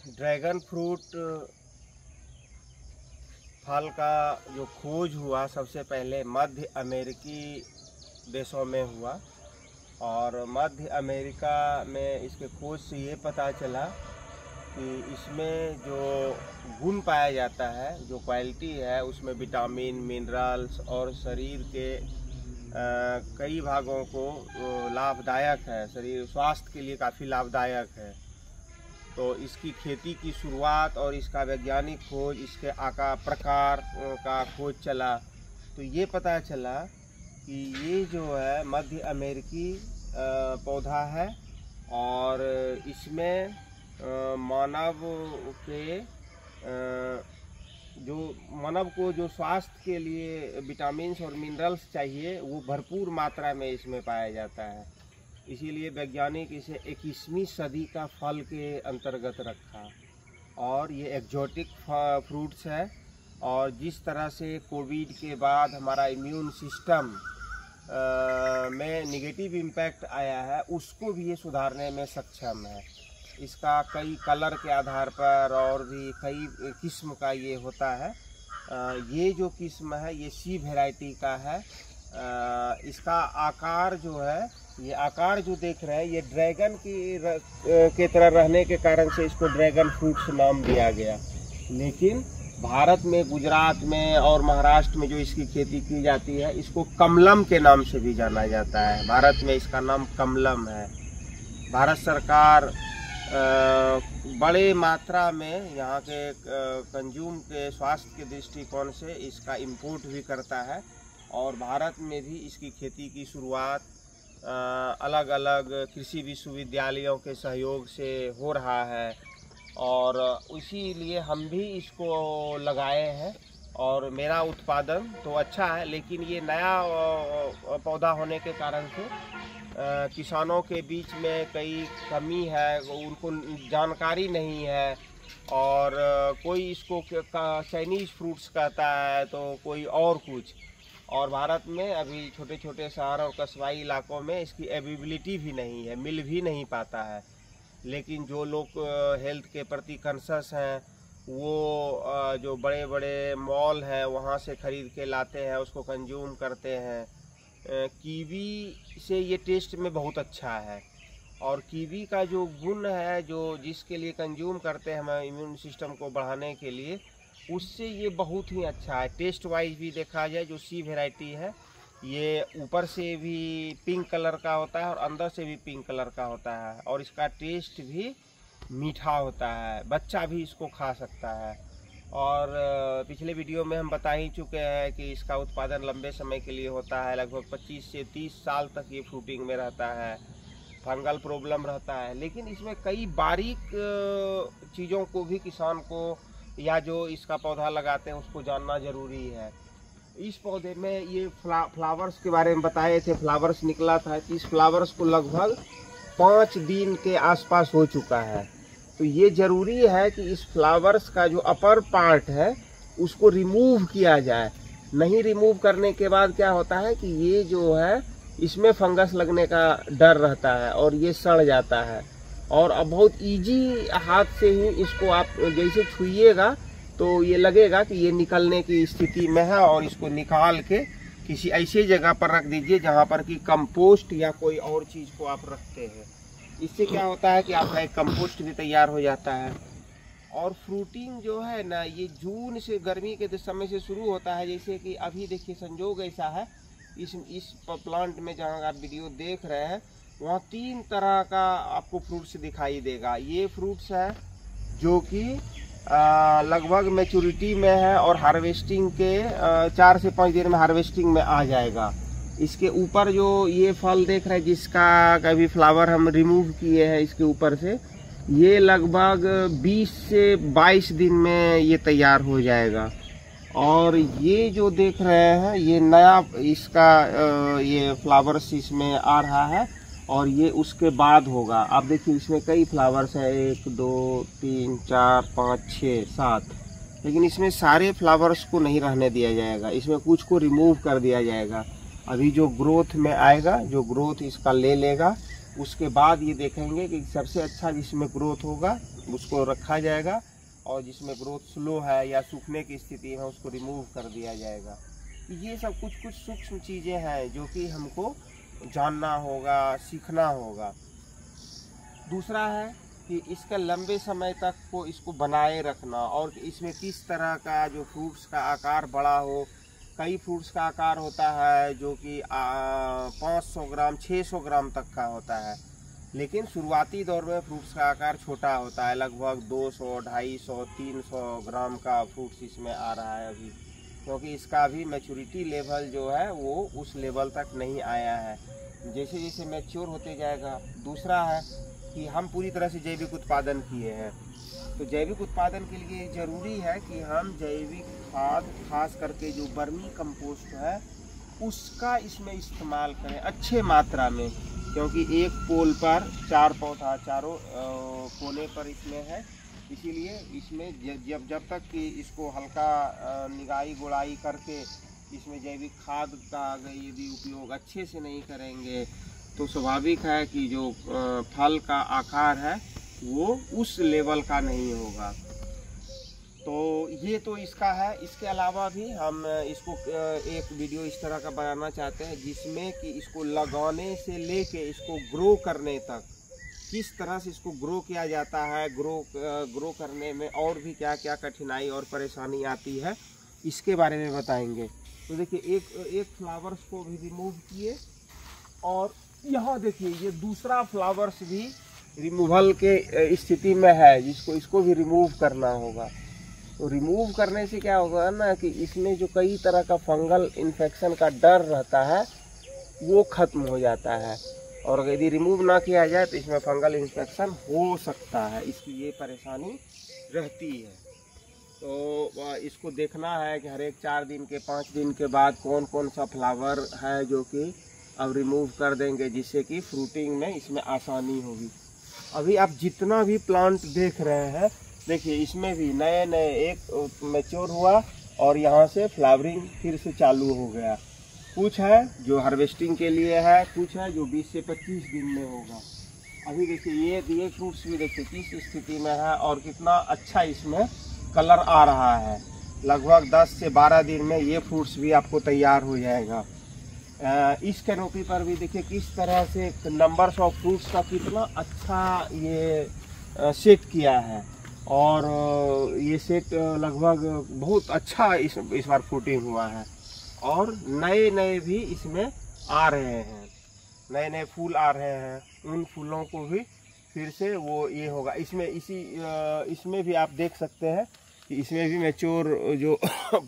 Dragon fruit फल का जो खोज हुआ सबसे पहले मध्य अमेरिकी देशों में हुआ। और मध्य अमेरिका में इसके खोज से ये पता चला कि इसमें जो गुण पाया जाता है, जो क्वालिटी है, उसमें विटामिन, मिनरल्स और शरीर के कई भागों को लाभदायक है, शरीर स्वास्थ्य के लिए काफ़ी लाभदायक है। तो इसकी खेती की शुरुआत और इसका वैज्ञानिक खोज, इसके आकार प्रकार का खोज चला, तो ये पता चला कि ये जो है मध्य अमेरिकी पौधा है और इसमें मानव को जो स्वास्थ्य के लिए विटामिन्स और मिनरल्स चाहिए वो भरपूर मात्रा में इसमें पाया जाता है। इसीलिए वैज्ञानिक इसे 21वीं सदी का फल के अंतर्गत रखा। और ये एक्जोटिक फ्रूट्स है और जिस तरह से कोविड के बाद हमारा इम्यून सिस्टम में निगेटिव इम्पैक्ट आया है, उसको भी ये सुधारने में सक्षम है। इसका कई कलर के आधार पर और भी कई किस्म का ये होता है। ये जो किस्म है ये सी वैरायटी का है। इसका आकार जो है, ये आकार जो देख रहे हैं, ये ड्रैगन के तरह रहने के कारण से इसको ड्रैगन फ्रूट्स नाम दिया गया। लेकिन भारत में, गुजरात में और महाराष्ट्र में जो इसकी खेती की जाती है, इसको कमलम के नाम से भी जाना जाता है। भारत में इसका नाम कमलम है। भारत सरकार बड़े मात्रा में यहाँ के कंज्यूम के स्वास्थ्य के दृष्टिकोण से इसका इंपोर्ट भी करता है। और भारत में भी इसकी खेती की शुरुआत अलग अलग कृषि विश्वविद्यालयों के सहयोग से हो रहा है और इसीलिए हम भी इसको लगाए हैं। और मेरा उत्पादन तो अच्छा है, लेकिन ये नया पौधा होने के कारण से किसानों के बीच में कई कमी है, उनको जानकारी नहीं है। और कोई इसको चाइनीज़ फ्रूट्स कहता है तो कोई और कुछ। और भारत में अभी छोटे छोटे शहर और कस्बाई इलाकों में इसकी अवेलेबिलिटी भी नहीं है, मिल भी नहीं पाता है। लेकिन जो लोग हेल्थ के प्रति कॉन्शियस हैं, वो जो बड़े बड़े मॉल हैं वहाँ से ख़रीद के लाते हैं, उसको कंज्यूम करते हैं। कीवी से ये टेस्ट में बहुत अच्छा है। और कीवी का जो गुण है, जो जिसके लिए कंज्यूम करते हैं हम इम्यून सिस्टम को बढ़ाने के लिए, उससे ये बहुत ही अच्छा है। टेस्ट वाइज भी देखा जाए, जो सी वैरायटी है, ये ऊपर से भी पिंक कलर का होता है और अंदर से भी पिंक कलर का होता है। और इसका टेस्ट भी मीठा होता है, बच्चा भी इसको खा सकता है। और पिछले वीडियो में हम बता ही चुके हैं कि इसका उत्पादन लंबे समय के लिए होता है, लगभग 25 से 30 साल तक ये फ्रूटिंग में रहता है। फंगल प्रॉब्लम रहता है, लेकिन इसमें कई बारीक चीज़ों को भी किसान को या जो इसका पौधा लगाते हैं उसको जानना ज़रूरी है। इस पौधे में ये फ्लावर्स के बारे में बताए थे, फ्लावर्स निकला था। इस फ्लावर्स को लगभग 5 दिन के आसपास हो चुका है। तो ये ज़रूरी है कि इस फ्लावर्स का जो अपर पार्ट है उसको रिमूव किया जाए। नहीं रिमूव करने के बाद क्या होता है कि ये जो है इसमें फंगस लगने का डर रहता है और ये सड़ जाता है। और अब बहुत इजी हाथ से ही इसको आप जैसे छुइएगा तो ये लगेगा कि ये निकलने की स्थिति में है। और इसको निकाल के किसी ऐसी जगह पर रख दीजिए जहाँ पर कि कंपोस्ट या कोई और चीज़ को आप रखते हैं। इससे क्या होता है कि आपका एक कंपोस्ट भी तैयार हो जाता है। और फ्रूटिंग जो है ना, ये जून से गर्मी के समय से शुरू होता है। जैसे कि अभी देखिए संजोग ऐसा है, इस प्लांट में जहाँ आप वीडियो देख रहे हैं वहाँ 3 तरह का आपको फ्रूट्स दिखाई देगा। ये फ्रूट्स है जो कि लगभग मैच्योरिटी में है और हार्वेस्टिंग के 4 से 5 दिन में हार्वेस्टिंग में आ जाएगा। इसके ऊपर जो ये फल देख रहे हैं, जिसका कभी फ्लावर हम रिमूव किए हैं इसके ऊपर से, ये लगभग 20 से 22 दिन में ये तैयार हो जाएगा। और ये जो देख रहे हैं ये नया इसका ये फ्लावर्स इसमें आ रहा है और ये उसके बाद होगा। आप देखिए इसमें कई फ्लावर्स हैं, 1 2 3 4 5 6 7, लेकिन इसमें सारे फ्लावर्स को नहीं रहने दिया जाएगा, इसमें कुछ को रिमूव कर दिया जाएगा। अभी जो ग्रोथ में आएगा, जो ग्रोथ इसका ले लेगा, उसके बाद ये देखेंगे कि सबसे अच्छा जिसमें ग्रोथ होगा उसको रखा जाएगा और जिसमें ग्रोथ स्लो है या सूखने की स्थिति है उसको रिमूव कर दिया जाएगा। ये सब कुछ कुछ सूक्ष्म चीज़ें हैं जो कि हमको जानना होगा, सीखना होगा। दूसरा है कि इसका लंबे समय तक को इसको बनाए रखना और इसमें किस तरह का जो फ्रूट्स का आकार बड़ा हो। कई फ्रूट्स का आकार होता है जो कि 500 ग्राम 600 ग्राम तक का होता है, लेकिन शुरुआती दौर में फ्रूट्स का आकार छोटा होता है, लगभग 200, 250, 300 ग्राम का फ्रूट्स इसमें आ रहा है अभी, क्योंकि इसका अभी मैच्योरिटी लेवल जो है वो उस लेवल तक नहीं आया है। जैसे जैसे मैच्योर होते जाएगा। दूसरा है कि हम पूरी तरह से जैविक उत्पादन किए हैं, तो जैविक उत्पादन के लिए ज़रूरी है कि हम जैविक खाद, खास करके जो वर्मी कंपोस्ट है उसका इसमें इस्तेमाल करें अच्छे मात्रा में, क्योंकि एक पोल पर 4 पौधा चारों कोने पर इसमें है, इसीलिए इसमें जब तक कि इसको हल्का निगाही गुड़ाई करके इसमें जैविक खाद का यदि उपयोग अच्छे से नहीं करेंगे तो स्वाभाविक है कि जो फल का आकार है वो उस लेवल का नहीं होगा। तो ये तो इसका है। इसके अलावा भी हम इसको एक वीडियो इस तरह का बनाना चाहते हैं जिसमें कि इसको लगाने से लेके इसको ग्रो करने तक किस तरह से इसको ग्रो किया जाता है, ग्रो करने में और भी क्या क्या कठिनाई और परेशानी आती है इसके बारे में बताएंगे। तो देखिए एक फ्लावर्स को भी रिमूव किए और यहाँ देखिए ये दूसरा फ्लावर्स भी रिमूवल के स्थिति में है, इसको भी रिमूव करना होगा। तो रिमूव करने से क्या होगा ना कि इसमें जो कई तरह का फंगल इन्फेक्शन का डर रहता है वो खत्म हो जाता है, और यदि रिमूव ना किया जाए तो इसमें फंगल इन्फेक्शन हो सकता है, इसकी ये परेशानी रहती है। तो इसको देखना है कि हर एक 4 दिन के 5 दिन के बाद कौन कौन सा फ्लावर है जो कि अब रिमूव कर देंगे, जिससे कि फ्रूटिंग में इसमें आसानी होगी। अभी आप जितना भी प्लांट देख रहे हैं देखिए इसमें भी नए एक मैच्योर हुआ और यहाँ से फ्लावरिंग फिर से चालू हो गया। कुछ है जो हार्वेस्टिंग के लिए है, कुछ है जो 20 से 25 दिन में होगा। अभी देखिए ये फ्रूट्स भी देखिए किस स्थिति में है और कितना अच्छा इसमें कलर आ रहा है। लगभग 10 से 12 दिन में ये फ्रूट्स भी आपको तैयार हो जाएगा। इस कैनोपी पर भी देखिए किस तरह से नंबर्स ऑफ फ्रूट्स का कितना अच्छा ये सेट किया है, और ये सेट लगभग बहुत अच्छा इस बार फ्रूटिंग हुआ है, और नए भी इसमें आ रहे हैं, नए फूल आ रहे हैं। उन फूलों को भी फिर से वो ये होगा। इसमें भी आप देख सकते हैं कि इसमें भी मैच्योर जो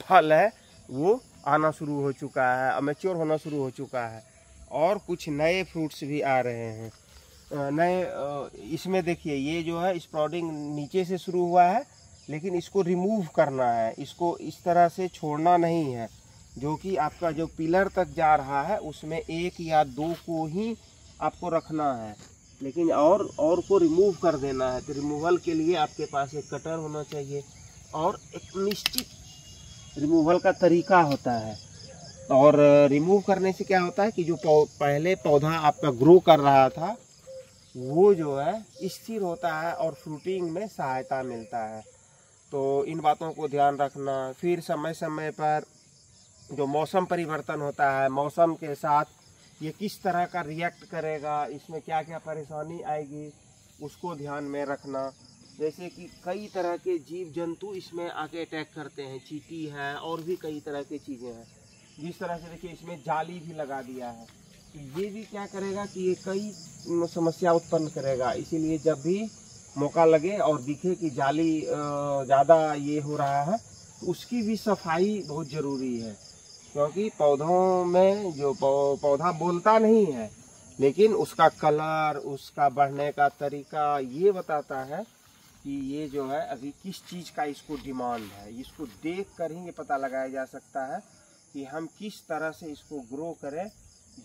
फल है वो आना शुरू हो चुका है, मैच्योर होना शुरू हो चुका है, और कुछ नए फ्रूट्स भी आ रहे हैं नए। इसमें देखिए ये जो है स्प्राउटिंग नीचे से शुरू हुआ है, लेकिन इसको रिमूव करना है, इसको इस तरह से छोड़ना नहीं है, जो कि आपका जो पिलर तक जा रहा है उसमें 1 या 2 को ही आपको रखना है, लेकिन और को रिमूव कर देना है। तो रिमूवल के लिए आपके पास एक कटर होना चाहिए और एक निश्चित रिमूवल का तरीका होता है। और रिमूव करने से क्या होता है कि जो पहले पौधा आपका ग्रो कर रहा था वो जो है स्थिर होता है और फ्रूटिंग में सहायता मिलता है। तो इन बातों को ध्यान रखना। फिर समय समय पर जो मौसम परिवर्तन होता है, मौसम के साथ ये किस तरह का रिएक्ट करेगा, इसमें क्या क्या परेशानी आएगी, उसको ध्यान में रखना। जैसे कि कई तरह के जीव जंतु इसमें आके अटैक करते हैं, चींटी है और भी कई तरह की चीज़ें हैं। जिस तरह से देखिए इसमें जाली भी लगा दिया है, तो ये भी क्या करेगा कि ये कई समस्या उत्पन्न करेगा। इसीलिए जब भी मौका लगे और दिखे कि जाली ज़्यादा ये हो रहा है तो उसकी भी सफाई बहुत ज़रूरी है, क्योंकि पौधों में जो पौधा बोलता नहीं है, लेकिन उसका कलर, उसका बढ़ने का तरीका ये बताता है कि ये जो है अभी किस चीज़ का इसको डिमांड है। इसको देख कर ही ये पता लगाया जा सकता है कि हम किस तरह से इसको ग्रो करें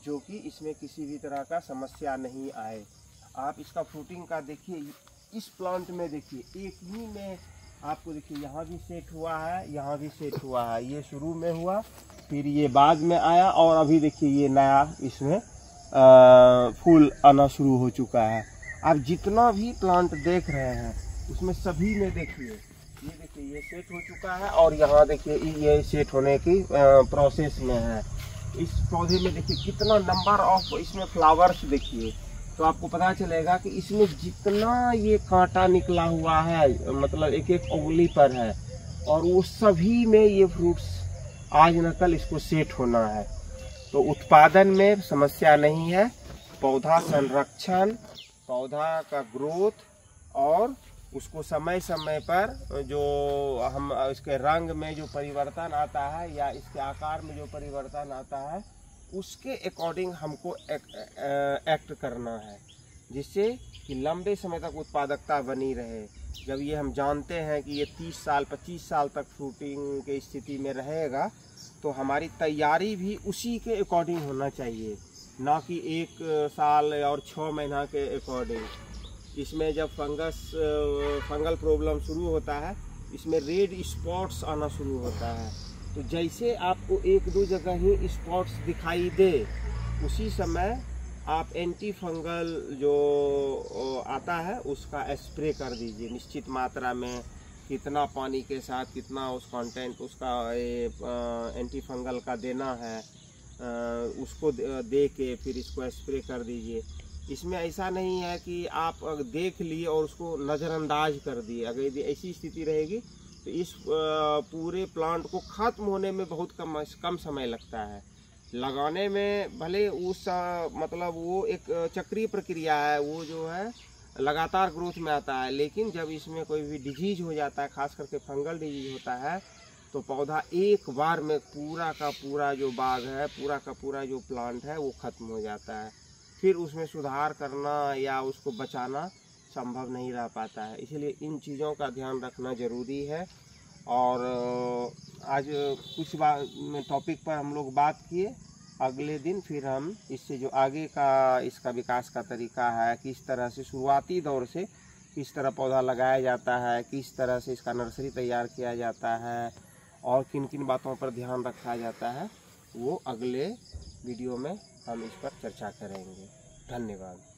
जो कि इसमें किसी भी तरह का समस्या नहीं आए। आप इसका फ्रूटिंग का देखिए, इस प्लांट में देखिए एक ही में आपको देखिए यहाँ भी सेट हुआ है, यहाँ भी सेट हुआ है। ये शुरू में हुआ, फिर ये बाद में आया, और अभी देखिए ये नया इसमें फूल आना शुरू हो चुका है। आप जितना भी प्लांट देख रहे हैं उसमें सभी में देखिए, ये देखिए ये सेट हो चुका है और यहाँ देखिए ये सेट होने की प्रोसेस में है। इस पौधे में देखिए कितना नंबर ऑफ इसमें फ्लावर्स देखिए, तो आपको पता चलेगा कि इसमें जितना ये कांटा निकला हुआ है, मतलब एक एक उंगली पर है, और वो सभी में ये फ्रूट्स आज न कल इसको सेट होना है। तो उत्पादन में समस्या नहीं है, पौधा संरक्षण, पौधा का ग्रोथ और उसको समय समय पर जो हम इसके रंग में जो परिवर्तन आता है या इसके आकार में जो परिवर्तन आता है, उसके अकॉर्डिंग हमको एक्ट करना है, जिससे कि लंबे समय तक उत्पादकता बनी रहे। जब ये हम जानते हैं कि ये 30 साल 25 साल तक फ्रूटिंग की स्थिति में रहेगा, तो हमारी तैयारी भी उसी के अकॉर्डिंग होना चाहिए, ना कि 1 साल और 6 महीना के अकॉर्डिंग। इसमें जब फंगल प्रॉब्लम शुरू होता है, इसमें रेड स्पॉट्स आना शुरू होता है। तो जैसे आपको 1-2 जगह ही स्पॉट्स दिखाई दे, उसी समय आप एंटी फंगल जो आता है उसका स्प्रे कर दीजिए निश्चित मात्रा में। कितना पानी के साथ कितना उस कंटेंट उसका एंटी फंगल का देना है, उसको दे के फिर इसको स्प्रे कर दीजिए। इसमें ऐसा नहीं है कि आप देख लिए और उसको नज़रअंदाज कर दिए। अगर यदि ऐसी स्थिति रहेगी तो इस पूरे प्लांट को ख़त्म होने में बहुत कम समय लगता है। लगाने में भले उस मतलब वो एक चक्रीय प्रक्रिया है, वो जो है लगातार ग्रोथ में आता है, लेकिन जब इसमें कोई भी डिजीज हो जाता है, खास करके फंगल डिजीज होता है, तो पौधा एक बार में पूरा का पूरा जो बाग है, पूरा का पूरा जो प्लांट है वो ख़त्म हो जाता है। फिर उसमें सुधार करना या उसको बचाना संभव नहीं रह पाता है। इसलिए इन चीज़ों का ध्यान रखना ज़रूरी है। और आज कुछ टॉपिक पर हम लोग बात किए, अगले दिन फिर हम इससे जो आगे का इसका विकास का तरीका है, किस तरह से शुरुआती दौर से किस तरह पौधा लगाया जाता है, किस तरह से इसका नर्सरी तैयार किया जाता है और किन किन बातों पर ध्यान रखा जाता है, वो अगले वीडियो में हम इस पर चर्चा करेंगे। धन्यवाद।